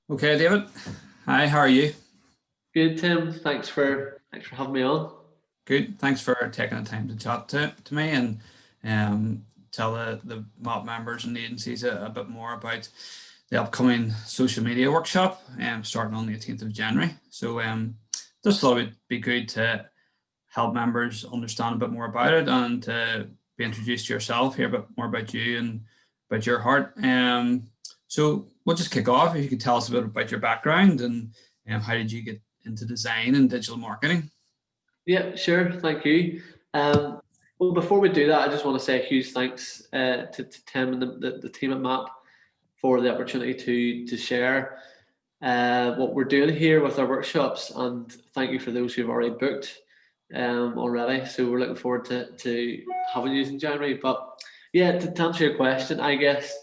Okay, David. Hi, how are you? Good, Tim. Thanks for having me on. Good. Thanks for taking the time to chat to me and tell the MOP members and the agencies a bit more about the upcoming social media workshop starting on the 18th of January. So just thought it'd be good to help members understand a bit more about it and to be introduced to yourself, hear a bit more about you and about your heart. So we'll just kick off. If you could tell us a bit about your background and how did you get into design and digital marketing? Yeah, sure. Thank you. Um, well, before we do that, I just want to say a huge thanks to Tim and the team at MAP for the opportunity to share what we're doing here with our workshops, and thank you for those who've already booked already. So we're looking forward to having you in January. But yeah, to answer your question, I guess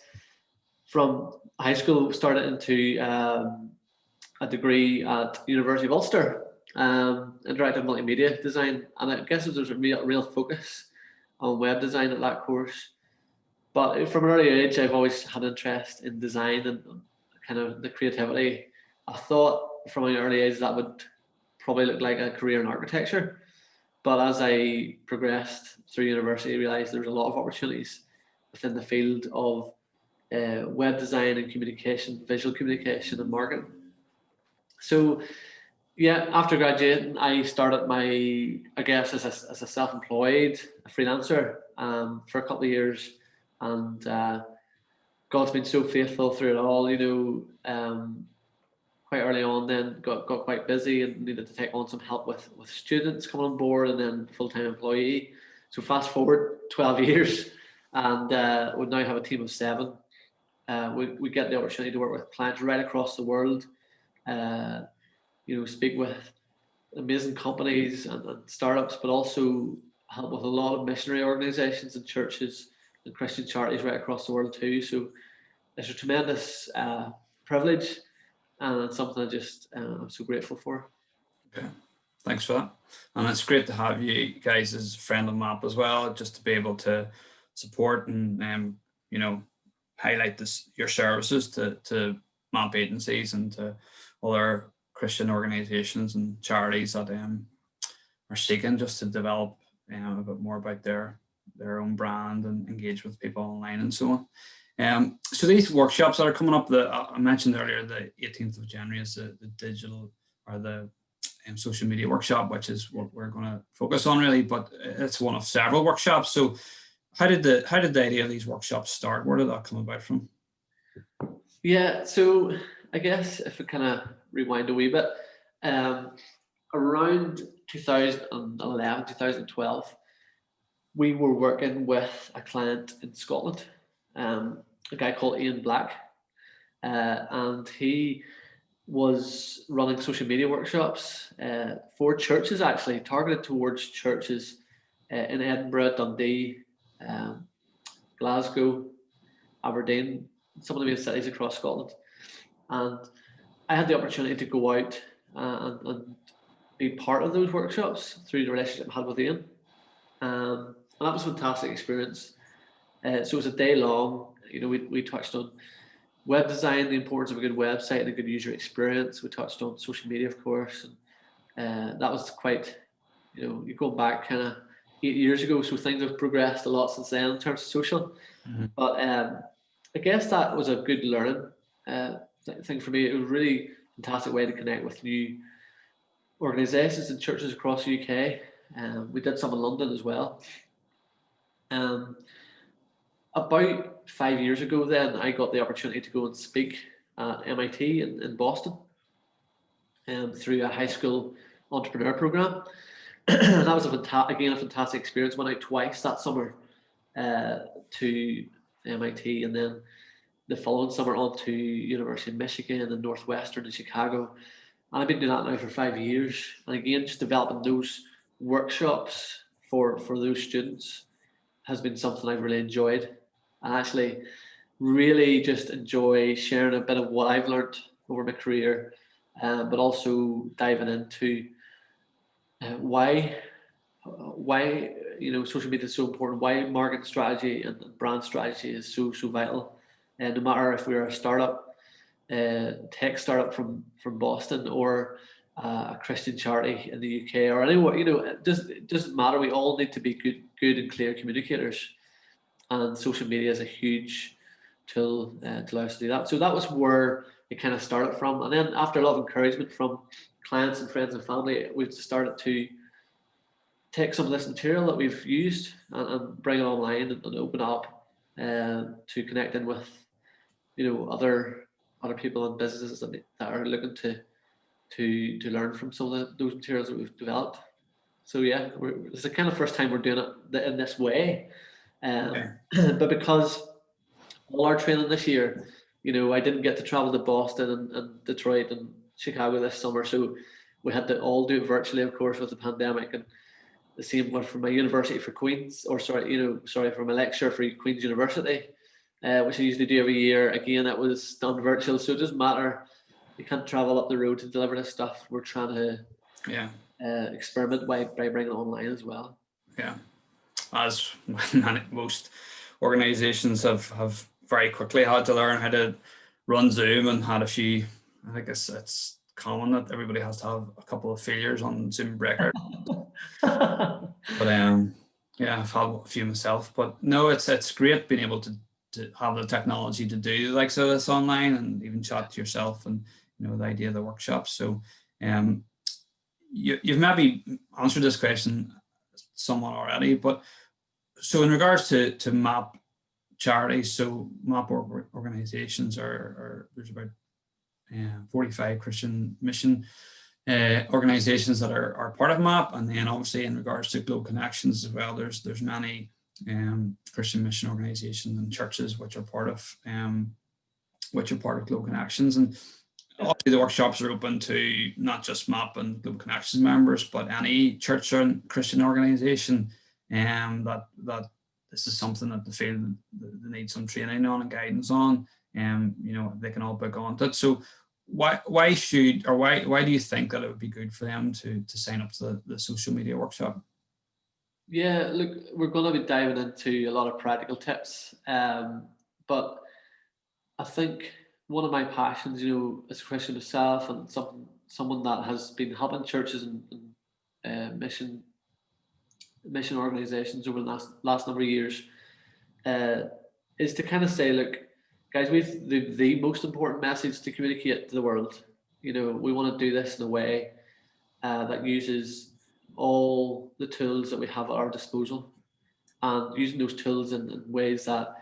from high school started into a degree at University of Ulster, interactive multimedia design, and I guess there's a real focus on web design at that course. But from an early age, I've always had interest in design and kind of the creativity. I thought from an early age that would probably look like a career in architecture, but as I progressed through university, I realised there was a lot of opportunities within the field of web design and communication, visual communication and marketing. So yeah, after graduating, I started I guess, as a self-employed freelancer for a couple of years, and God's been so faithful through it all. Quite early on, then got quite busy and needed to take on some help with students coming on board, and then full-time employee. So fast forward 12 years, and we now have a team of seven. We get the opportunity to work with clients right across the world. Uh, speak with amazing companies and startups, but also help with a lot of missionary organizations and churches and Christian charities right across the world too. So it's a tremendous privilege, and it's something I'm so grateful for. Okay, thanks for that. And it's great to have you guys as a friend of MAP as well, just to be able to support and you know highlight your services to MAP agencies and to other Christian organizations and charities that are seeking just to develop a bit more about their own brand and engage with people online and so on. So these workshops that are coming up, I mentioned earlier, the 18th of January is the digital or the social media workshop, which is what we're going to focus on really, but it's one of several workshops. So how did the idea of these workshops start? Where did that come about from? Yeah, so I guess if we kind of rewind a wee bit, um, around 2011, 2012, we were working with a client in Scotland, a guy called Ian Black, and he was running social media workshops for churches, actually targeted towards churches in Edinburgh, Dundee, um, Glasgow, Aberdeen, some of the main cities across Scotland. And I had the opportunity to go out and be part of those workshops through the relationship I had with Ian. And that was a fantastic experience. So it was a day long. We touched on web design, the importance of a good website and a good user experience. We touched on social media, of course, and that was quite, you go back kind of 8 years ago, so things have progressed a lot since then in terms of social. Mhm. But I guess that was a good learning thing for me. It was a really fantastic way to connect with new organisations and churches across the UK. We did some in London as well. Um, about 5 years ago, then I got the opportunity to go and speak at MIT in Boston through a high school entrepreneur program. And that was again a fantastic experience. Went out twice that summer uh, to MIT, and then the following summer on to University of Michigan and Northwestern in Chicago. And I've been doing that now for 5 years. And again, just developing those workshops for those students has been something I've really enjoyed. And actually really just enjoy sharing a bit of what I've learned over my career, but also diving into why social media is so important, why marketing strategy and brand strategy is so vital. And no matter if we're a startup, tech startup from Boston, or a Christian charity in the UK, or anywhere. It doesn't matter. We all need to be good and clear communicators, and social media is a huge tool to allow us to do that. So that was where it kind of started from, and then after a lot of encouragement from clients and friends and family, we've started to take some of this material that we've used and bring it online and open up to connect in with other people and businesses that are looking to learn from some of those materials that we've developed. So yeah, it's the kind of first time we're doing it in this way, but because all our training this year, I didn't get to travel to Boston and Detroit and Chicago this summer, so we had to all do it virtually, of course, with the pandemic. And the same went for my university for Queen's, or for my lecture for Queen's University, which I usually do every year. Again, it was done virtual, so it doesn't matter. You can't travel up the road to deliver this stuff. We're trying to experiment by bringing it online as well. Yeah, as most organizations have very quickly had to learn how to run Zoom, and had a few. I think it's common that everybody has to have a couple of failures on Zoom breakout. But I've had a few myself. But no, it's great being able to have the technology to do the likes of this online, and even chat to yourself, and the idea of the workshops. So you've maybe answered this question somewhat already, but so in regards to MAP charities, so MAP organizations are there's about 45 Christian mission organizations that are part of MAP, and then obviously in regards to Globe Connections as well, there's many Christian mission organizations and churches which are part of Globe Connections. And obviously the workshops are open to not just MAP and Globe Connections members, but any church or Christian organization that this is something that they feel they need some training on and guidance on, they can all book onto it. So why do you think that it would be good for them to sign up to the social media workshop? Yeah, look, we're going to be diving into a lot of practical tips, but I think one of my passions, as a Christian myself, and someone that has been helping churches and mission organizations over the last number of years, is to kind of say, look, guys, we've the most important message to communicate to the world. We want to do this in a way that uses all the tools that we have at our disposal, and using those tools in ways that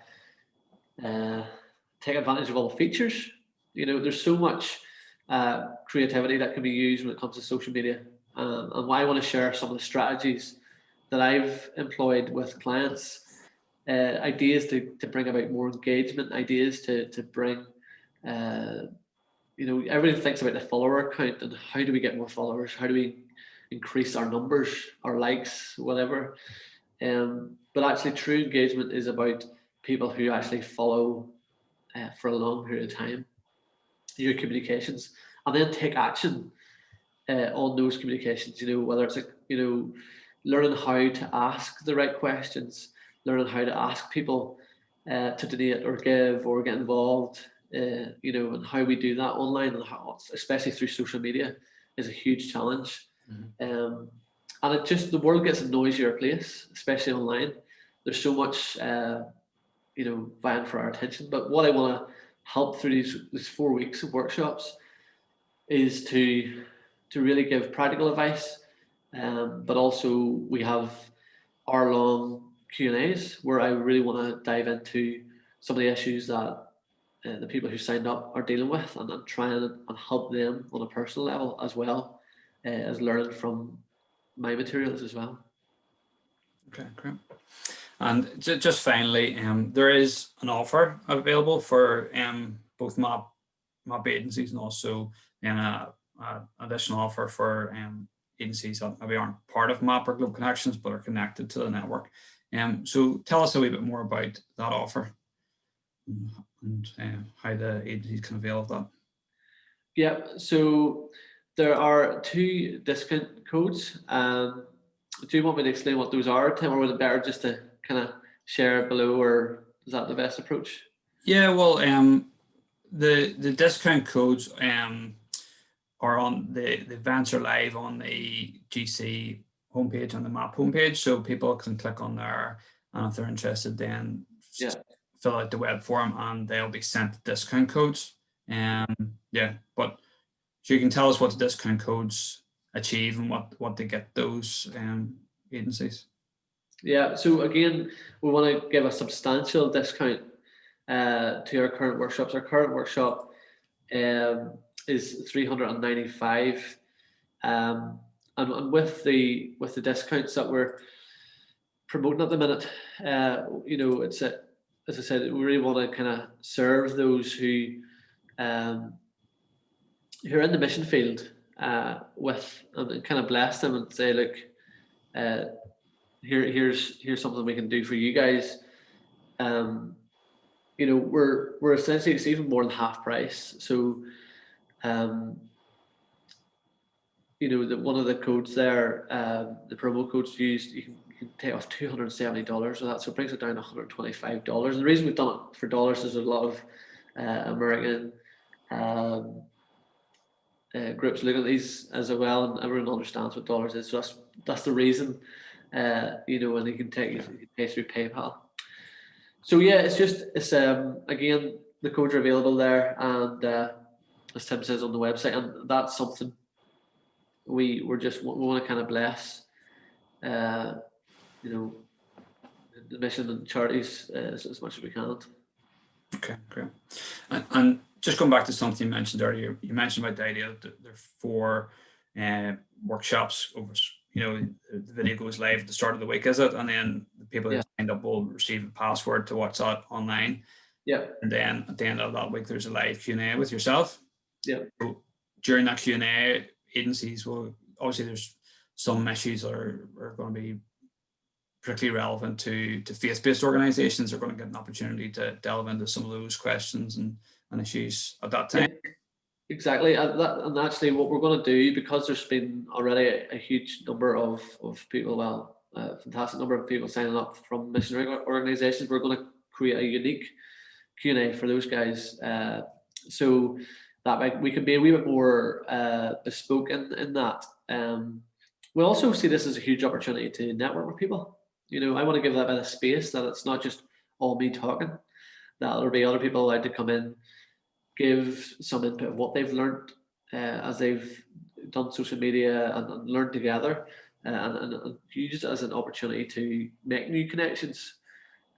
take advantage of all the features. There's so much creativity that can be used when it comes to social media, and I want to share some of the strategies that I've employed with clients, ideas to bring about more engagement, ideas to bring, everybody thinks about the follower count and how do we get more followers, how do we increase our numbers, our likes, whatever. But actually true engagement is about people who actually follow for a long period of time your communications, and then take action on those communications, whether it's learning how to ask the right questions, learning how to ask people to donate or give or get involved, and how we do that online, and how, especially through social media, is a huge challenge. And the world gets a noisier place, especially online. There's so much vying for our attention. But what I want to help through these 4 weeks of workshops is to really give practical advice, but also we have hour-long Q&As where I really want to dive into some of the issues that the people who signed up are dealing with, and try and help them on a personal level, as well as learning from my materials as well. Okay, great. And just finally, there is an offer available for both MAP agencies, and also an additional offer for agencies that maybe aren't part of MAP or Globe Connections but are connected to the network. So tell us a wee bit more about that offer and how the agencies can avail of that. Yeah, so there are 2 discount codes. Do you want me to explain what those are, Tim, or would it better just to kind of share it below, or is that the best approach? Yeah, well, the discount codes are on the events are live on the GC homepage, on the MAP homepage, so people can click on there, and if they're interested, then Yeah. fill out the web form and they'll be sent discount codes. Yeah, but so you can tell us what the discount codes achieve and what they get those agencies. Yeah, so again, we want to give a substantial discount to our current workshops. Our current workshop is 395, and with the discounts that we're promoting at the minute, it's as I said, we really want to kind of serve those who are in the mission field with, and kind of bless them and say, look, here's something we can do for you guys. We're essentially, it's even more than half price. So, one of the codes there, the promo codes used, you can take off $270 of that, so it brings it down to $125. And the reason we've done it for dollars is a lot of American groups looking at these as well, and everyone understands what dollars is. So that's the reason, and you can pay through PayPal. So yeah, it's again, the codes are available there, and as Tim says on the website, and that's something we want to kind of bless, the mission and charities as much as we can. Okay, great. And just going back to something you mentioned earlier, you mentioned about the idea that there are 4 workshops over. The video goes live at the start of the week, is it? And then the people who signed up will receive a password to watch that online. Yeah. And then at the end of that week, there's a live Q&A with yourself. Yeah. So during that Q&A, agencies will, obviously there's some issues that are going to be particularly relevant to faith-based organizations. Are going to get an opportunity to delve into some of those questions and issues at that time. Yeah, exactly. And actually what we're going to do, because there's been already a huge number of people, a fantastic number of people signing up from missionary organizations, we're going to create a unique Q&A for those guys, so that we can be a wee bit more bespoke in that. We also see this as a huge opportunity to network with people. I want to give that bit of space, that it's not just all me talking, that there'll be other people allowed to come in, give some input of what they've learned as they've done social media and learned together, and use it as an opportunity to make new connections.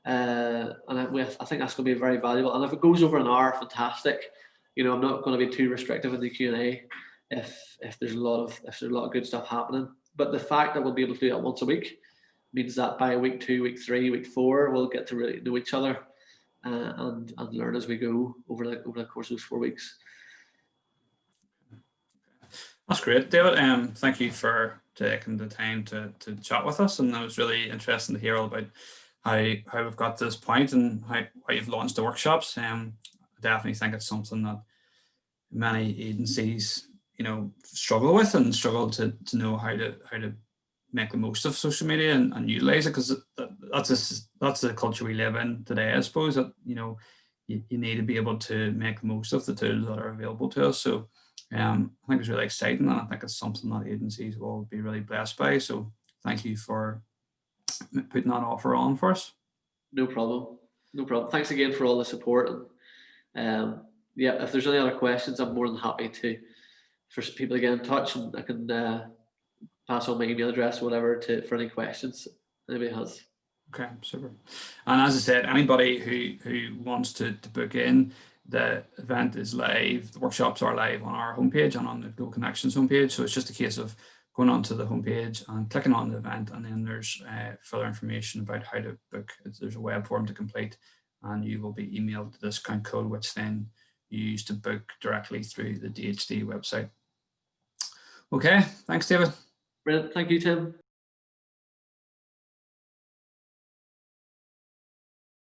And I think that's going to be very valuable. And if it goes over an hour, fantastic. I'm not going to be too restrictive in the Q&A if there's a lot of good stuff happening. But the fact that we'll be able to do that once a week means that by week 2, week 3, week 4, we'll get to really know each other and learn as we go over the course of those 4 weeks. That's great, David. Thank you for taking the time to chat with us, and it was really interesting to hear all about how we've got to this point and how you've launched the workshops. I definitely think it's something that many agencies struggle with and struggle to know how to make the most of social media and utilize it, because that's the culture we live in today, I suppose, that you need to be able to make the most of the tools that are available to us. So I think it's really exciting, and I think it's something that agencies will be really blessed by. So thank you for putting that offer on for us. No problem. Thanks again for all the support. And if there's any other questions, I'm more than happy for people to get in touch, and I can pass on my email address or whatever for any questions anybody has. Okay, super. And as I said, anybody who wants to book in, the event is live. The workshops are live on our homepage and on the Go Connections homepage. So it's just a case of going onto the homepage and clicking on the event, and then there's further information about how to book. There's a web form to complete, and you will be emailed the discount code, which then you use to book directly through the DHD website. Okay, thanks, David. Brilliant. Thank you, Tim.